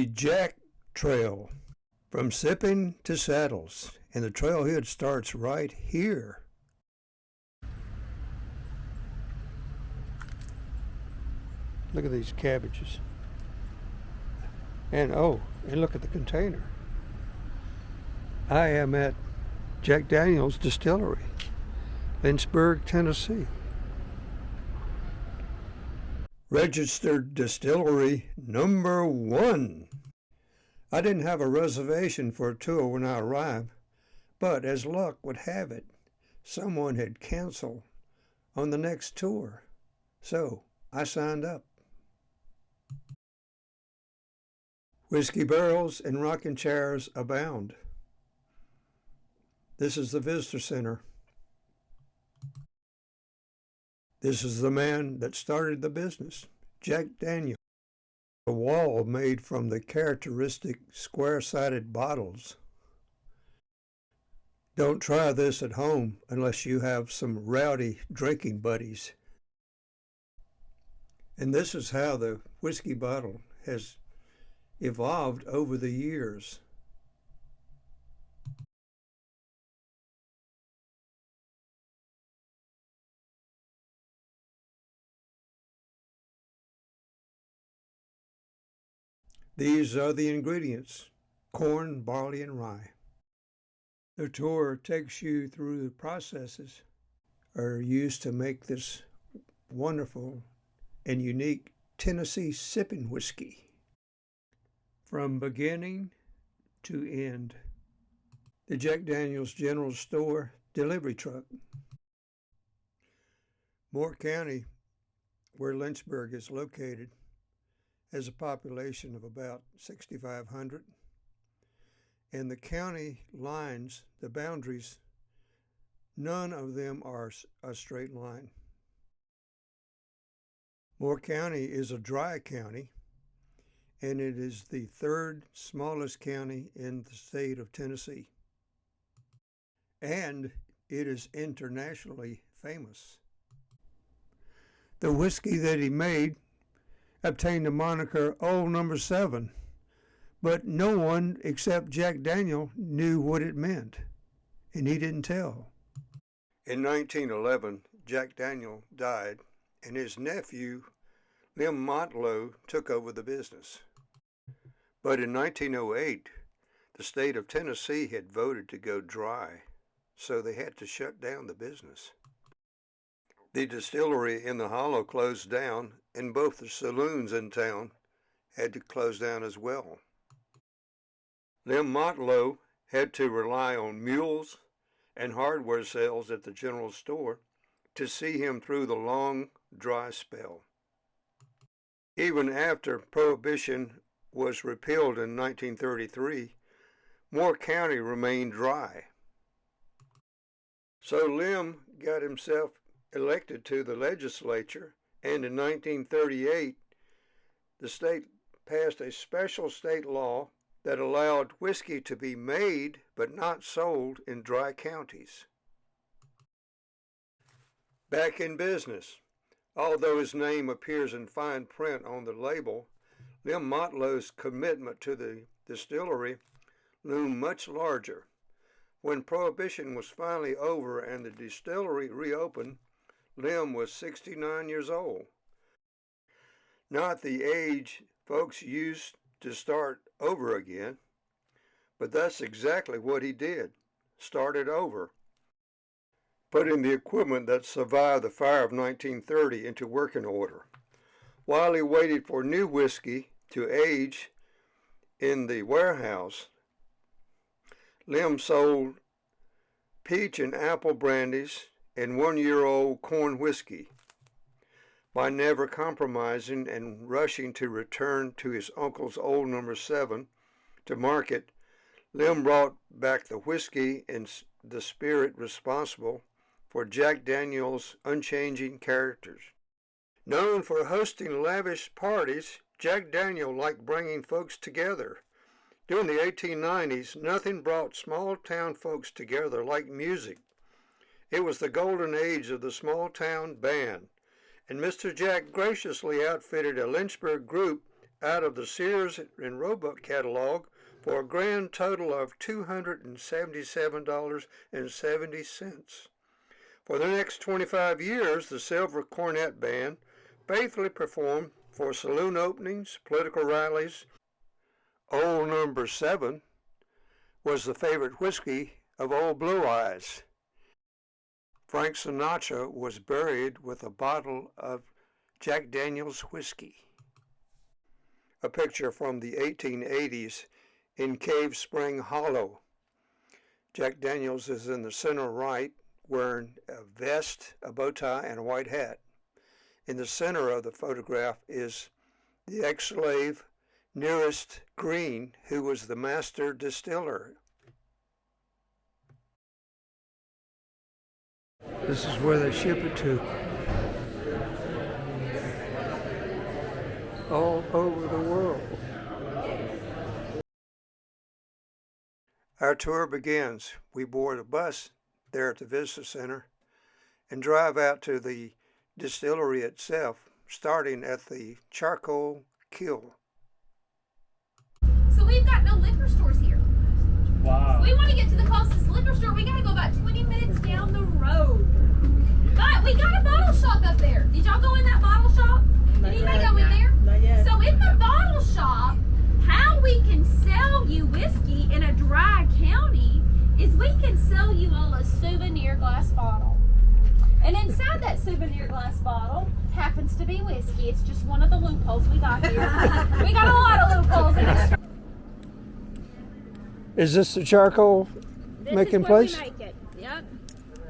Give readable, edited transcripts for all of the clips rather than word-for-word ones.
The Jack Trail, from Sippin to Saddles, and the trailhead starts right here. Look at these cabbages. And look at the container. I am at Jack Daniel's Distillery, Lynchburg, Tennessee. Registered Distillery number 1. I didn't have a reservation for a tour when I arrived, but as luck would have it, someone had canceled on the next tour, so I signed up. Whiskey barrels and rocking chairs abound. This is the visitor center. This is the man that started the business, Jack Daniel. A wall made from the characteristic square-sided bottles. Don't try this at home unless you have some rowdy drinking buddies. And this is how the whiskey bottle has evolved over the years. These are the ingredients: corn, barley, and rye. The tour takes you through the processes are used to make this wonderful and unique Tennessee Sippin Whiskey. From beginning to end. The Jack Daniel's General Store delivery truck. Moore County, where Lynchburg is located, has a population of about 6,500. And the county lines, the boundaries, none of them are a straight line. Moore County is a dry county, and it is the third smallest county in the state of Tennessee. And it is internationally famous. The whiskey that he made obtained the moniker Old Number 7, but no one except Jack Daniel knew what it meant, and he didn't tell. In 1911, Jack Daniel died, and his nephew, Lem Motlow, took over the business. But in 1908, the state of Tennessee had voted to go dry, so they had to shut down the business. The distillery in the Hollow closed down, and both the saloons in town had to close down as well. Lem Motlow had to rely on mules and hardware sales at the general store to see him through the long, dry spell. Even after Prohibition was repealed in 1933, Moore County remained dry. So Lem got himself elected to the legislature, and in 1938, the state passed a special state law that allowed whiskey to be made but not sold in dry counties. Back in business, although his name appears in fine print on the label, Lem Motlow's commitment to the distillery loomed much larger. When Prohibition was finally over and the distillery reopened, Lem was 69 years old. Not the age folks used to start over again, but that's exactly what he did, started over, putting the equipment that survived the fire of 1930 into working order. While he waited for new whiskey to age in the warehouse, Lem sold peach and apple brandies and 1-year-old corn whiskey. By never compromising and rushing to return to his uncle's Old Number 7 to market, Lem brought back the whiskey and the spirit responsible for Jack Daniel's unchanging characters. Known for hosting lavish parties, Jack Daniel liked bringing folks together. During the 1890s, nothing brought small-town folks together like music. It was the golden age of the small-town band, and Mr. Jack graciously outfitted a Lynchburg group out of the Sears and Roebuck catalog for a grand total of $277.70. For the next 25 years, the Silver Cornet Band faithfully performed for saloon openings, political rallies. Old Number 7 was the favorite whiskey of Old Blue Eyes. Frank Sinatra was buried with a bottle of Jack Daniel's whiskey. A picture from the 1880s in Cave Spring Hollow. Jack Daniels is in the center right, wearing a vest, a bow tie, and a white hat. In the center of the photograph is the ex-slave Nearest Green, who was the Master Distiller. This is where they ship it to. All over the world. Our tour begins. We board a bus there at the Visitor Center and drive out to the distillery itself, starting at the charcoal kiln. So we've got no liquor stores here. Wow. So we want to get to the closest liquor store. We got to go about 20 minutes down the road. But we got a bottle shop up there. Did y'all go in that bottle shop? Did anybody go in there? Not yet. So in the bottle shop, how we can sell you whiskey in a dry county is we can sell you all a souvenir glass bottle. And inside that souvenir glass bottle happens to be whiskey. It's just one of the loopholes we got here. We got a lot of loopholes in this. Is this the charcoal making place? This is where we make it. Yep.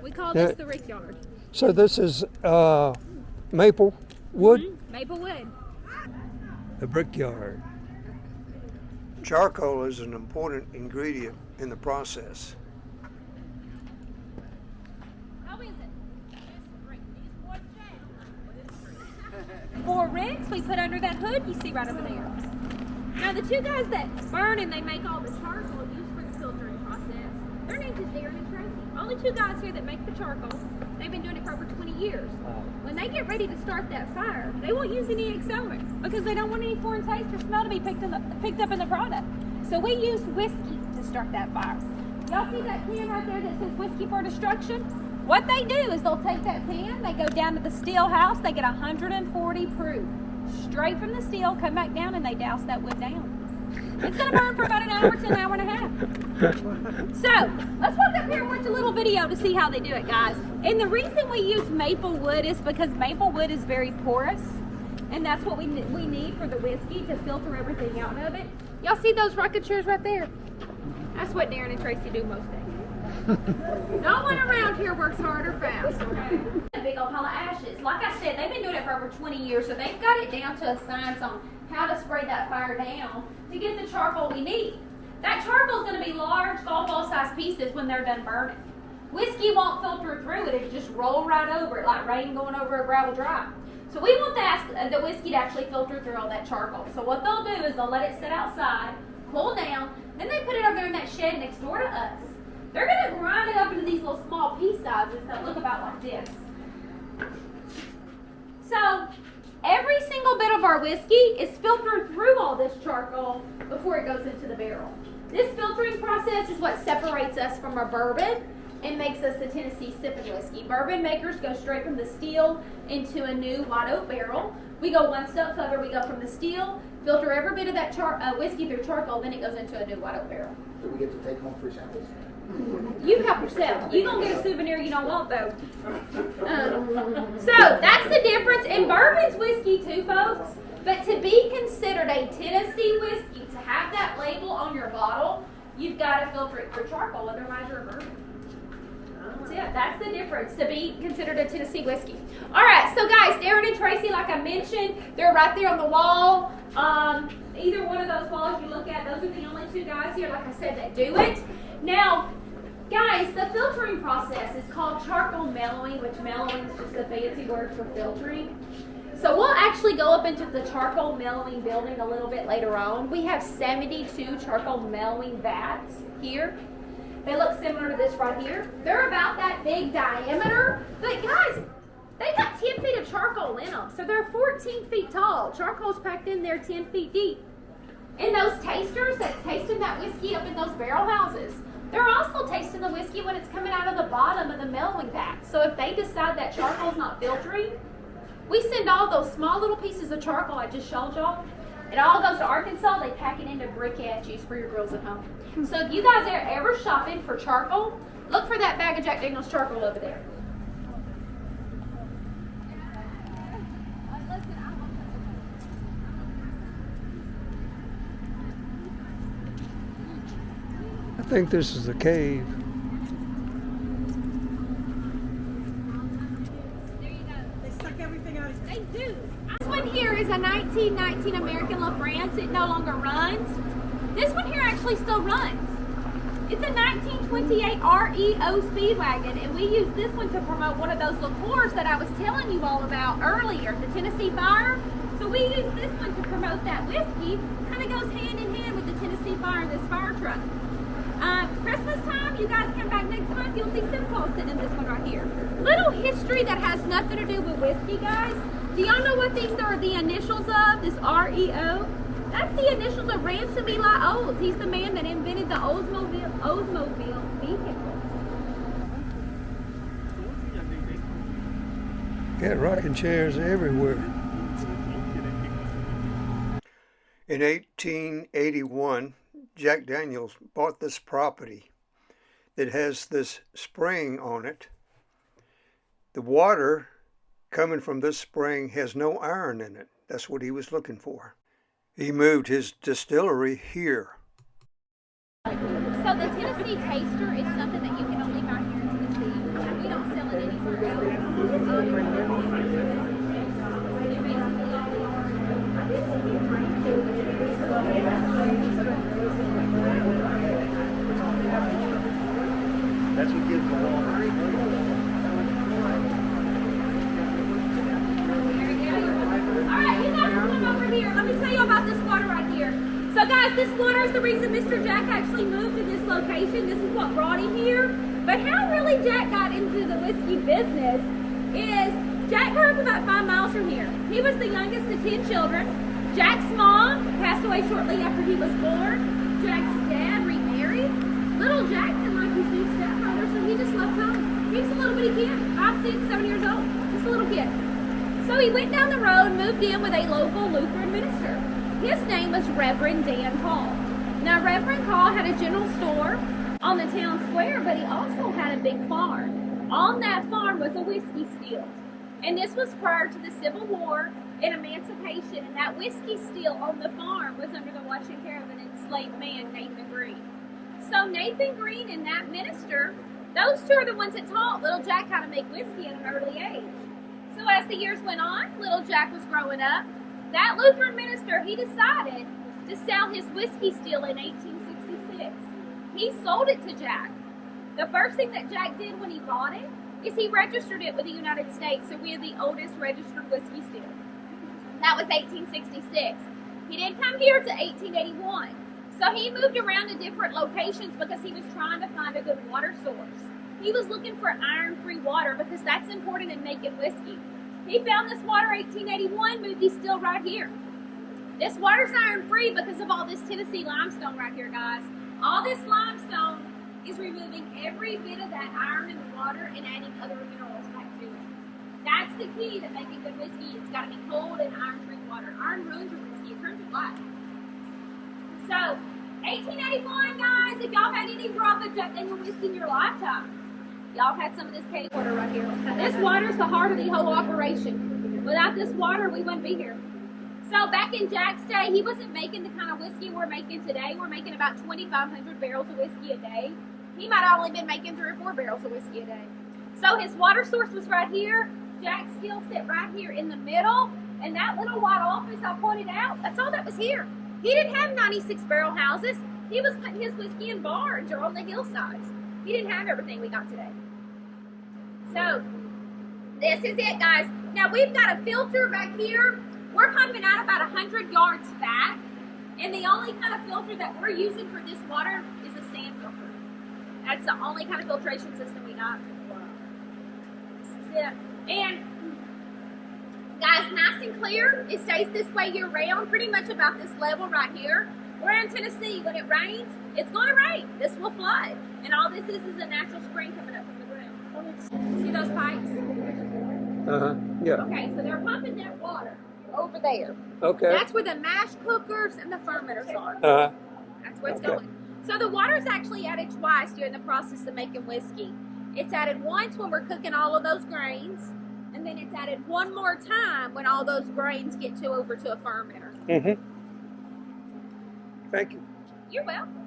We call this the rickyard. So this is maple wood? Mm-hmm. Maple wood. The brickyard. Charcoal is an important ingredient in the process. How is it? For ricks we put under that hood you see right over there. Now the two guys that burn and they make all the charcoal used for the filtering process, their names is Darren and Tracy. Only two guys here that make the charcoal. They've been doing it for over 20 years. When they get ready to start that fire, they won't use any accelerant because they don't want any foreign taste or smell to be picked up in the product. So we use whiskey to start that fire. Y'all see that can right there that says whiskey for destruction? What they do is they'll take that pan, they go down to the steel house, they get 140 proof. Straight from the steel, come back down, and they douse that wood down. It's going to burn for about an hour to an hour and a half. So, let's walk up here and watch a little video to see how they do it, guys. And the reason we use maple wood is because maple wood is very porous, and that's what we need for the whiskey to filter everything out of it. Y'all see those rocket chairs right there? That's what Darren and Tracy do most days. No one around here works hard or fast, okay? A big old pile of ashes. Like I said, they've been doing it for over 20 years, so they've got it down to a science on how to spray that fire down to get the charcoal we need. That charcoal is going to be large, golf ball sized pieces when they're done burning. Whiskey won't filter through it, it'll just roll right over it like rain going over a gravel drive. So we want the whiskey to actually filter through all that charcoal. So what they'll do is they'll let it sit outside, cool down, then they put it over there in that shed next door to us. They're going to grind it up into these little small piece sizes that look about like this. So every single bit of our whiskey is filtered through all this charcoal before it goes into the barrel. This filtering process is what separates us from our bourbon and makes us the Tennessee Sippin Whiskey. Bourbon makers go straight from the still into a new white oak barrel. We go one step further. We go from the still, filter every bit of that whiskey through charcoal, then it goes into a new white oak barrel. Do we get to take home free samples? You help yourself. You gonna get a souvenir you don't want though. So that's the difference in bourbon's whiskey too, folks. But to be considered a Tennessee whiskey, to have that label on your bottle, you've got to filter it through charcoal, otherwise you're a bourbon. That's it. That's the difference to be considered a Tennessee whiskey. All right, so guys, Darren and Tracy, like I mentioned, they're right there on the wall. Either one of those walls you look at, those are the only two guys here, like I said, that do it. Now, guys, the filtering process is called charcoal mellowing, which mellowing is just a fancy word for filtering. So we'll actually go up into the charcoal mellowing building a little bit later on. We have 72 charcoal mellowing vats here. They look similar to this right here. They're about that big diameter. But guys, They got 10 feet of charcoal in them, so they're 14 feet tall. Charcoal's packed in there 10 feet deep. And those tasters that's tasting that whiskey up in those barrel houses, they're also tasting the whiskey when it's coming out of the bottom of the mellowing vat. So if they decide that charcoal's not filtering, we send all those small little pieces of charcoal I just showed y'all. It all goes to Arkansas. They pack it into briquettes for your grills at home. So if you guys are ever shopping for charcoal, look for that bag of Jack Daniel's charcoal over there. I think this is the cave. There you go. They suck everything out. They do. This one here is a 1919 American LaFrance. It no longer runs. This one here actually still runs. It's a 1928 REO Speedwagon, and we use this one to promote one of those liqueurs that I was telling you all about earlier, the Tennessee Fire. So we use this one to promote that whiskey. Kind of goes hand in hand with the Tennessee Fire, this fire truck. Christmas time, you guys come back next month, you'll see St. Paul sitting in this one right here. Little history that has nothing to do with whiskey, guys. Do y'all know what these are the initials of, this REO? That's the initials of Ransom Eli Olds. He's the man that invented the Oldsmobile vehicle. Got rocking chairs everywhere. In 1881, Jack Daniels bought this property that has this spring on it. The water coming from this spring has no iron in it. That's what he was looking for. He moved his distillery here. So the Tennessee Taster is something that you can only buy here in Tennessee. We don't sell it anywhere That's what gives the water. Alright, you guys come over here. Let me tell you about this water right here. So guys, this water is the reason Mr. Jack actually moved to this location. This is what brought him here. But how really Jack got into the whiskey business is Jack grew up about 5 miles from here. He was the youngest of 10 children. Jack's mom passed away shortly after he was born. Jack's dad remarried. Little Jack didn't like his new stepbrother, so he just left home. He was a little bitty kid, 5, 6, 7 years old. Just a little kid. So he went down the road, moved in with a local Lutheran minister. His name was Reverend Dan Call. Now, Reverend Call had a general store on the town square, but he also had a big farm. On that farm was a whiskey still. And this was prior to the Civil War and Emancipation, and that whiskey still on the farm was under the watching care of an enslaved man, Nathan Green. So Nathan Green and that minister, those two are the ones that taught little Jack how to make whiskey at an early age. So as the years went on, little Jack was growing up. That Lutheran minister, he decided to sell his whiskey still in 1866. He sold it to Jack. The first thing that Jack did when he bought it is he registered it with the United States, so we are the oldest registered whiskey still. That was 1866. He didn't come here to 1881. So he moved around to different locations because he was trying to find a good water source. He was looking for iron-free water because that's important in making whiskey. He found this water 1881, moved his still right here. This water's iron-free because of all this Tennessee limestone right here, guys. All this limestone is removing every bit of that iron in the water and adding other minerals back to it. That's the key to making good whiskey. It's got to be cold and iron-free water. Iron ruins your whiskey. It turns it black. So, 1881, guys, if y'all had any drop of Jack Daniel whiskey in your lifetime, y'all had some of this cave water right here. This water is the heart of the whole operation. Without this water, we wouldn't be here. So back in Jack's day, he wasn't making the kind of whiskey we're making today. We're making about 2,500 barrels of whiskey a day. He might have only been making 3 or 4 barrels of whiskey a day. So his water source was right here. Jack's still sit right here in the middle. And that little white office I pointed out, that's all that was here. He didn't have 96 barrel houses. He was putting his whiskey in barns or on the hillsides. He didn't have everything we got today. So, this is it, guys. Now, we've got a filter back here. We're pumping out about 100 yards back. And the only kind of filter that we're using for this water is a sand filter. That's the only kind of filtration system we got. This is it. And guys, nice and clear. It stays this way year round, pretty much about this level right here. We're in Tennessee. When it rains, it's going to rain. This will flood. And all this is a natural spring coming up from the ground. See those pipes? Yeah. Okay, so they're pumping that water over there. Okay. That's where the mash cookers and the fermenters are. That's where it's going. So the water is actually added twice during the process of making whiskey. It's added once when we're cooking all of those grains, and then it's added one more time when all those grains get over to a fermenter. Thank you. You're welcome.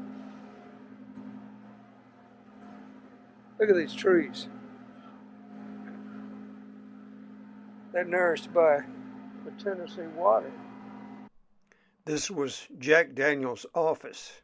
Look at these trees. They're nourished by the Tennessee water. This was Jack Daniel's office.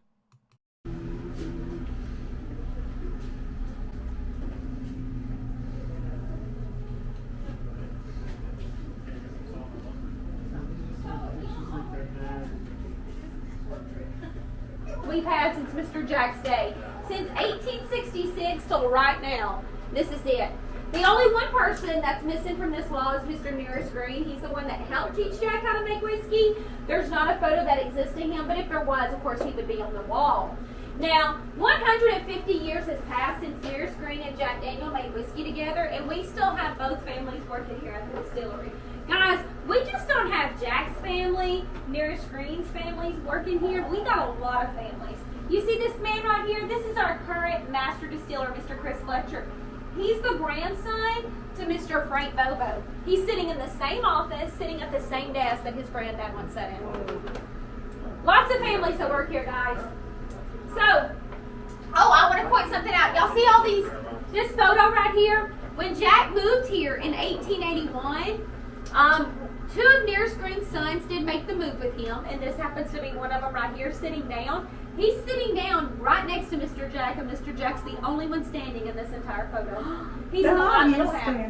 We've had since Mr. Jack's day. Since 1866 till right now. This is it. The only one person that's missing from this wall is Mr. Nearest Green. He's the one that helped teach Jack how to make whiskey. There's not a photo that exists of him, but if there was, of course, he would be on the wall. Now, 150 years has passed since Nearest Green and Jack Daniel made whiskey together, and we still have both families working here at the distillery. Guys, we just don't have Jack's family, Nearest Green's families working here. We got a lot of families. You see this man right here? This is our current Master Distiller, Mr. Chris Fletcher. He's the grandson to Mr. Frank Bobo. He's sitting in the same office, sitting at the same desk that his granddad once sat in. Lots of families that work here, guys. So, I want to point something out. Y'all see all this photo right here? When Jack moved here in 1881, two of Nearest Green's sons did make the move with him, and this happens to be one of them right here sitting down. He's sitting down right next to Mr. Jack, and Mr. Jack's the only one standing in this entire photo. He's a hot little hat.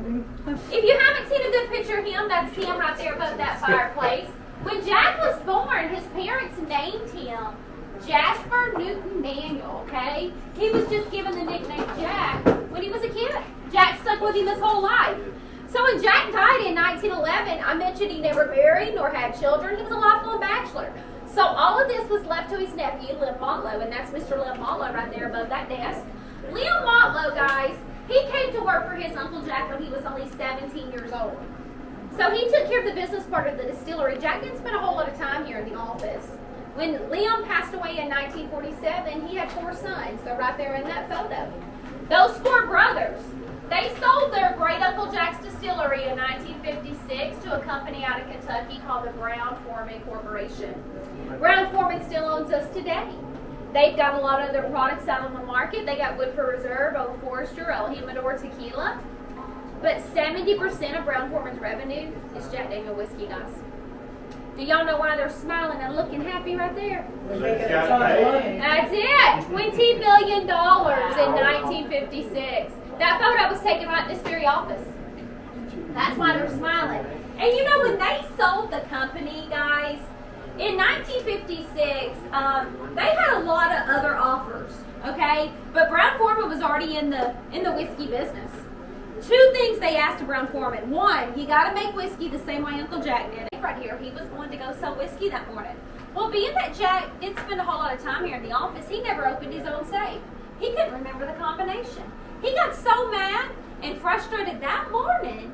If you haven't seen a good picture of him, that's him right there above that fireplace. When Jack was born, his parents named him Jasper Newton Daniel, okay? He was just given the nickname Jack when he was a kid. Jack stuck with him his whole life. So when Jack died in 1911, I mentioned he never married nor had children. He was a lifelong bachelor. So all of this was left to his nephew, Lem Motlow, and that's Mr. Lem Motlow right there above that desk. Lem Motlow, guys, he came to work for his Uncle Jack when he was only 17 years old. So he took care of the business part of the distillery. Jack didn't spend a whole lot of time here in the office. When Lem passed away in 1947, he had 4 sons. They're right there in that photo. Those 4 brothers, they sold their great Uncle Jack's distillery in 1956 to a company out of Kentucky called the Brown-Foreman Corporation. Brown-Foreman still owns us today. They've got a lot of their products out on the market. They got Woodford Reserve, Old Forester, El Jimador Tequila. But 70% of Brown-Foreman's revenue is Jack Daniel whiskey, guys. Do y'all know why they're smiling and looking happy right there? That's it! $20 million in 1956. That photo was taken right in this very office. That's why they're smiling. And you know, when they sold the company, guys, in 1956, they had a lot of other offers, okay? But Brown-Foreman was already in the whiskey business. 2 things they asked of Brown-Foreman. 1, you got to make whiskey the same way Uncle Jack did. Right here, he was going to go sell whiskey that morning. Well, being that Jack didn't spend a whole lot of time here in the office, he never opened his own safe. He couldn't remember the combination. He got so mad and frustrated that morning,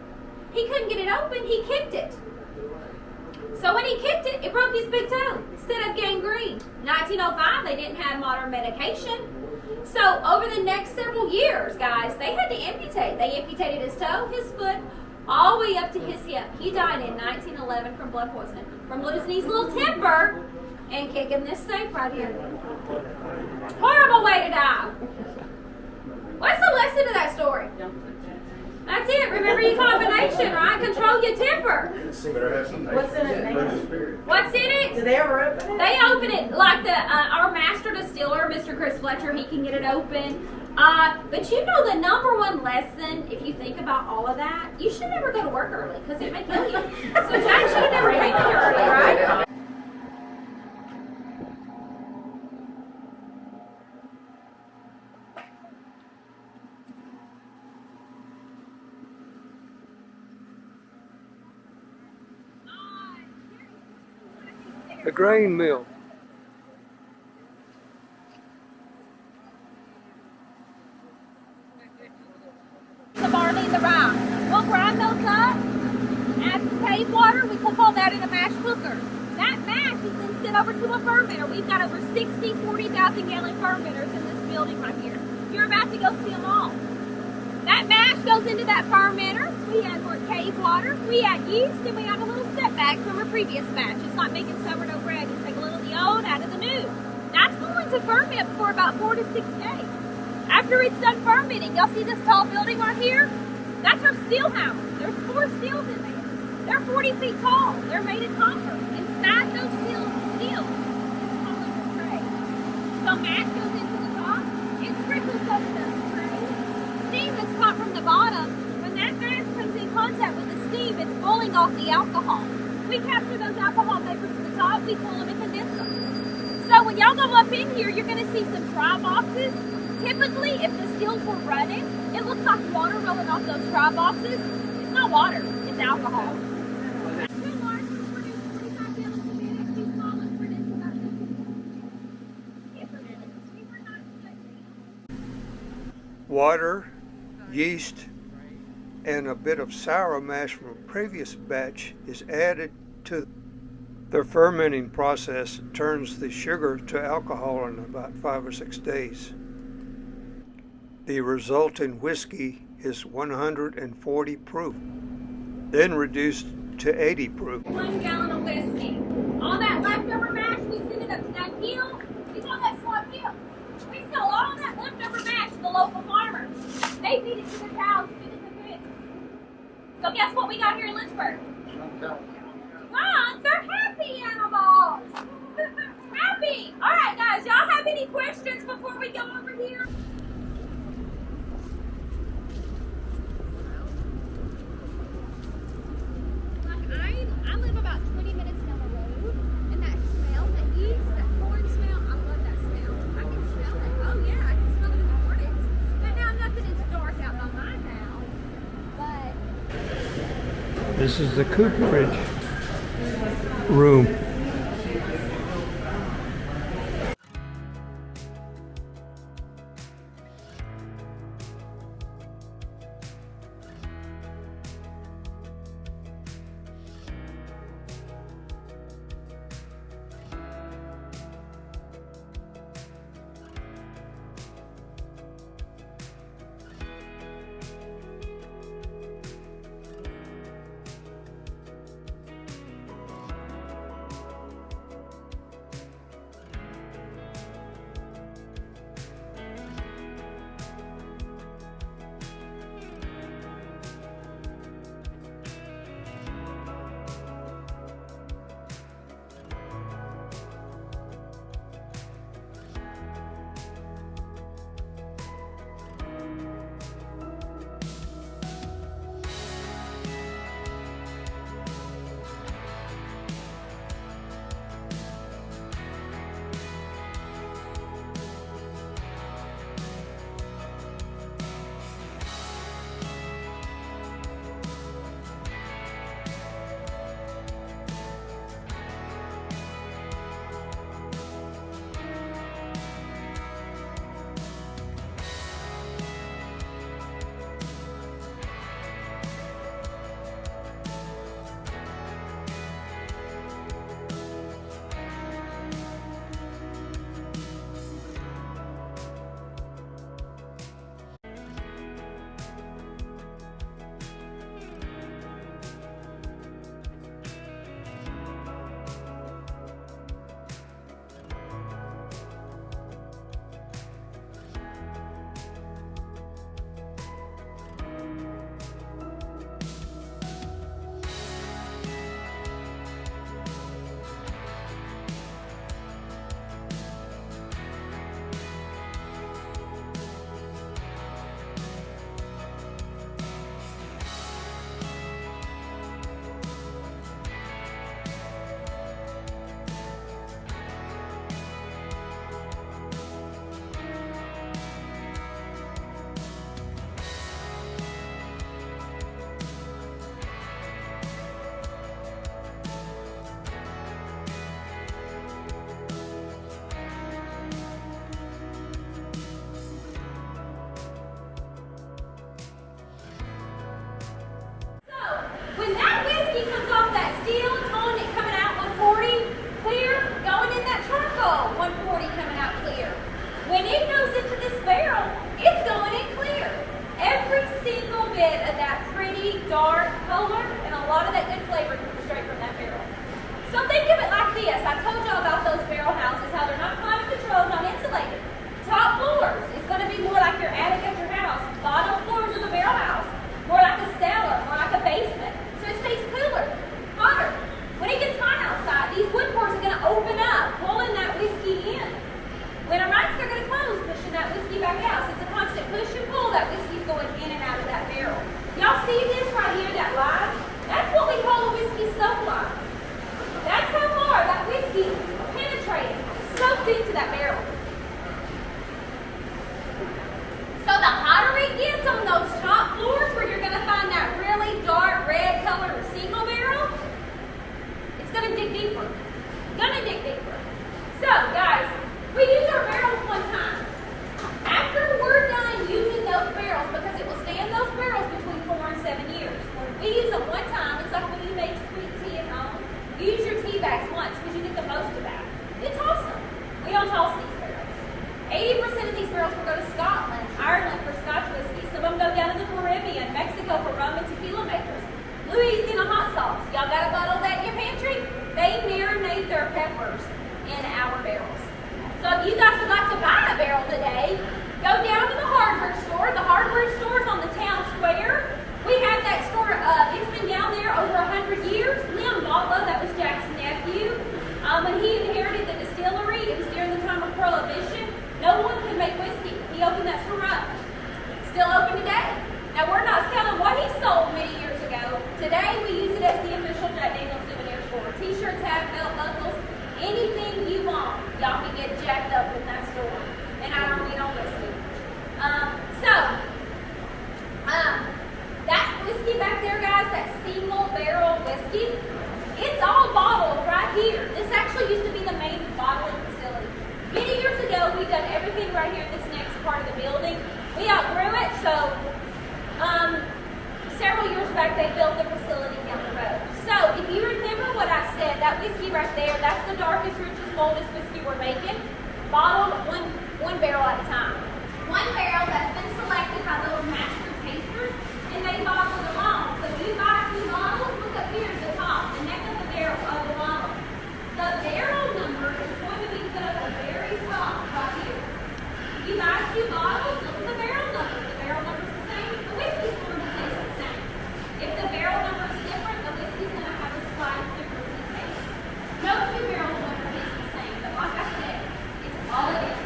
he couldn't get it open, he kicked it. So when he kicked it, it broke his big toe, set up gangrene. 1905, they didn't have modern medication. So over the next several years, guys, they had to amputate. They amputated his toe, his foot, all the way up to his hip. He died in 1911 from blood poisoning, from losing his little temper and kicking this safe right here. Horrible way to die. What's the lesson of that story? That's it. Remember your combination, right? Control your temper. What's in it? What's in it? Do they ever open it? They open it like our Master Distiller, Mr. Chris Fletcher. He can get it open. But you know the number one lesson, if you think about all of that, you should never go to work early because it may kill you. So Jack should have never came here early, right? The grain mill. The barley and the rye. We'll grind those up, add some cave water, we cook all that in a mash cooker. That mash is then sent over to a fermenter. We've got over 60 40,000 gallon fermenters in this building right here. You're about to go see them all. That mash goes into that fermenter. We add more cave water, we add yeast, and we add a little setback from a previous batch. It's like making sourdough bread. You take a little of the old, out of the new. That's going to ferment for about 4 to 6 days. After it's done fermenting, y'all see this tall building right here? That's our steel house. There's 4 steels in there. They're 40 feet tall. They're made of copper. Inside those steel is called a tray. So mash goes into the top. It trickles up the tray. Steam that's caught from the bottom. When that mash comes in contact with the steam, it's pulling off the alcohol. We capture those alcohol vapors to the top. We pull them and condense them. So when y'all go up in here, you're going to see some dry boxes. Typically, if the steels were running, it looks like water rolling off those dry boxes. It's not water, it's alcohol. Two large ones produce 45 gallons a minute, 2 small ones produce about 50. Water, yeast, and a bit of sour mash from a previous batch is added to the fermenting process. Turns the sugar to alcohol in about 5 or 6 days. The resulting whiskey is 140 proof, then reduced to 80 proof. 1 gallon of whiskey. All that leftover mash, we send it up to that hill. We call that Swamp Hill. We sell all that leftover mash to the local farmers. They feed it to the cows, feed it to the pigs. So guess what we got here in Lynchburg? They're happy animals. Happy. All right, guys, y'all have any questions before we go over here? I live about 20 minutes down the road, and that smell, the yeast, that corn smell, I love that smell. I can smell it. Oh yeah, I can smell it in the mornings. But now nothing is dark out by my house. But This is the cooperage room. insulated. Top floors is going to be more like your attic at your house. Bottom floors of the barrel house, more like a cellar, more like a basement. So it stays cooler, hotter. When it gets hot outside, these wood pores are going to open up, pulling that whiskey in. Winter nights, they're going to close, pushing that whiskey back out. So it's a constant push and pull. That whiskey's going in and out of that barrel. Y'all see this right here, that line? That's what we call a whiskey soak line. That's how far that whiskey penetrated, soaked into that barrel. So the hotter it gets on those top floors where you're going to find that really dark red colored single barrel, it's going to dig deeper. So guys, we use our barrels one time. After we're done using those barrels, because it will stay in those barrels between 4 and 7 years. We use them one time. It's like when you make sweet tea at home. You use your tea bags once because you get the most of that. It's awesome. We don't toss these barrels. 80% of these barrels will go to Scotland, Ireland for Scotch whiskey. Some of them go down to the Caribbean, Mexico for rum and tequila makers. Louisiana hot sauce. Y'all got a bottle of that in your pantry? They marinate their peppers in our barrels. So if you guys would like to buy a barrel today, go down to the hardware store. The hardware store is on the town square. We had that store, it's been down there over 100 years. Lem Motlow, that was Jack's nephew. When he inherited the distillery, it was during the time of Prohibition. No one could make whiskey. He opened that store up. Still open today. Now we're not selling what he sold many years ago. Today we use it as the official Jack Daniel's souvenir store. T-shirts, hat, belt buckles, anything you want, y'all can get jacked up in that store. And I don't mean on whiskey. That whiskey back there, guys, that single barrel whiskey, it's all bottled right here. This actually used to be the main bottling facility. Many years ago, we done everything right here in this next part of the building. We outgrew it, so several years back, they built the facility down the road. So if you remember what I said, that whiskey right there, that's the darkest, richest, boldest whiskey we're making, bottled one barrel at a time. One barrel that's been selected by those master tasters, and they bottle it along. So if you buy 2 bottles, look up here at the top, the neck of the barrel of the bottle. The barrel number is going to be put at the very top right here. If you buy 2 bottles, look at the barrel number. The barrel number is the same, the whiskey's going to taste the same. If the barrel number is different, the whiskey's going to have a slight difference in taste. No 2 barrels are going to taste the same, but like I said, it's all it is.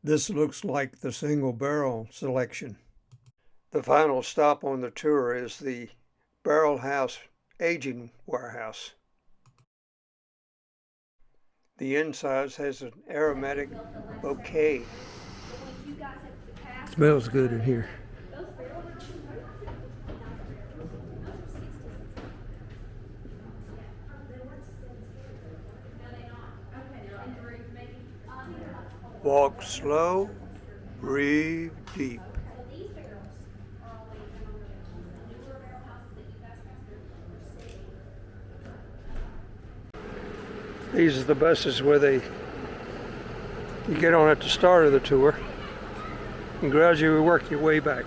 This looks like the single barrel selection. The final stop on the tour is the Barrel House Aging Warehouse. The inside has an aromatic bouquet. Smells good in here. Walk slow, breathe deep. These are the buses where you get on at the start of the tour and gradually work your way back.